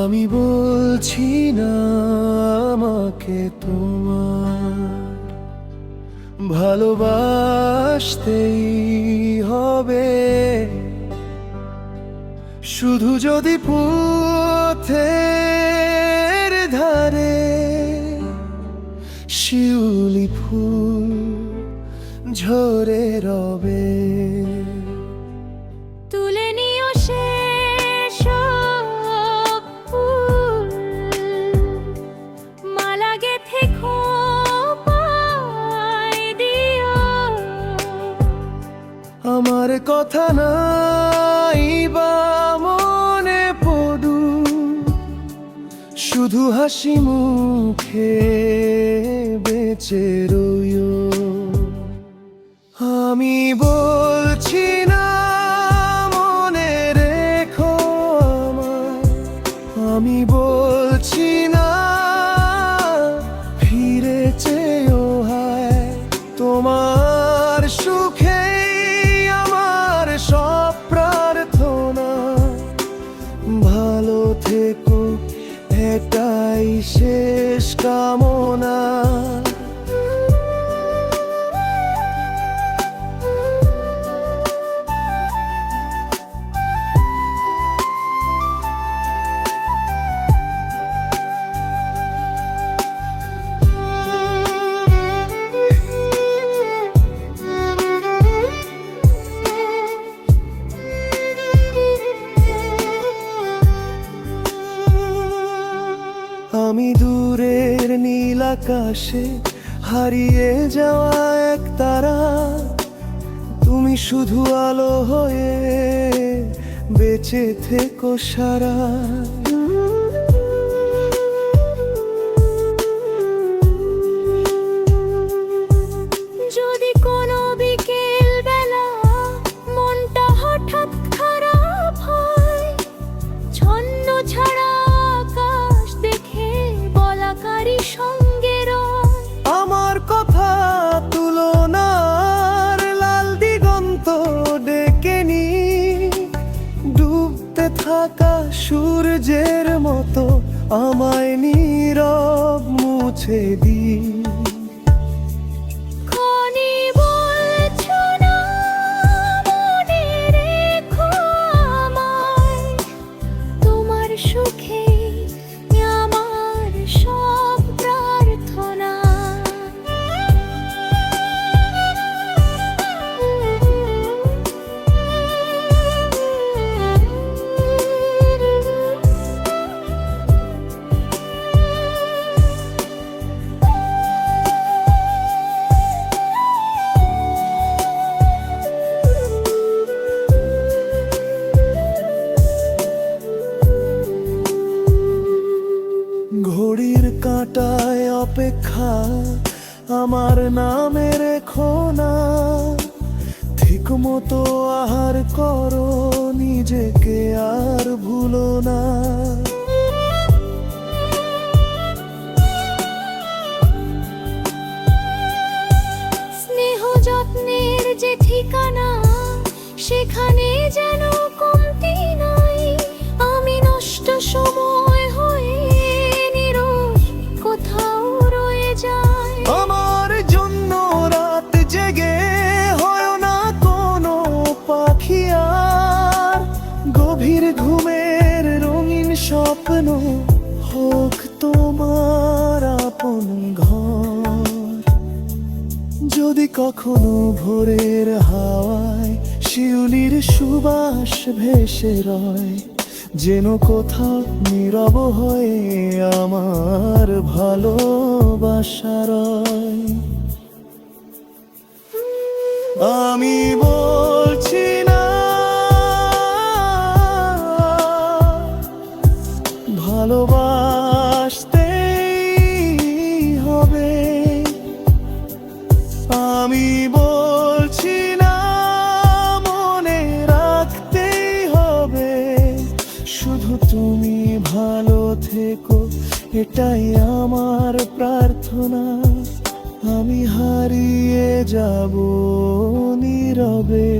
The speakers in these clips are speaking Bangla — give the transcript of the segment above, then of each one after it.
আমি বলছি না আমাকে তোমার ভালোবাসতেই হবে, শুধু যদি পথের ধারে শিউলি ফুল ঝরে রবে। তুলে নিও সেসব ফুল, মালা গেঁথে খোঁপায় দিও। আমার কথা নাই বা মনে পড়ু, শুধু হাসি মুখে বেঁচে রইও। আমি বলছি না মনে রেখো আমায়, আমি বলছি না ফিরে চেয়েও হায়। তোমার সুখেই আমার সব প্রার্থনা, ভালো থেকো এটাই শেষ কামনা। আমি দূরের নীল আকাশে হারিয়ে যাওয়া এক তারা, তুমি শুধু আলো হয়ে বেঁচে থেকো সারা। যদি কোনো বিকেল বেলা মনটা হঠাৎ খারাপ হয়, ছন্ন ছাড়া আকাশ দেখে বলাকারী সঙ্গে রয়। আমার কথা তুলনার লাল দিগন্ত ডেকে নি, ডুবতে থাকা সূর্যের মতো আমায় নীরব মুছে দি। খনি বলছো না মনে রেখো আমায়, তোমার সুখে আমার সব প্রার্থনা। ঘড়ির কাঁটায় অপেক্ষা আমার নামে রেখো না, ঠিক মতো আহার করো নিজেকে আর ভুলো না। স্নেহ যত্নের যে ঠিকানা, সেখানে যেন কমতি নাই। আমি নষ্ট সময় হয়ে নীরব কোথাও রয়ে যাই। আমার জন্য রাত জেগে হয় না কোনো পাখি আর, গভীর ঘুমের রঙিন স্বপ্ন হোক তোমার আপন ঘর। যদি কখনো ভোরের হাওয়ায় শিউলির সুবাস ভেসে রয়, যেন কোথাও নীরব হয়ে আমার ভালোবাসা রয়। আমি বলছি না ভালোবাসতেই হবে, আমি বলছি না মনে রাখতেই হবে, শুধু তুমি ভালো থেকো এটাই আমার প্রার্থনা। আমি হারিয়ে যাব নীরবে,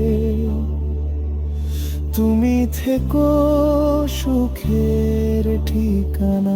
তুমি থেকো সুখের ঠিকানা।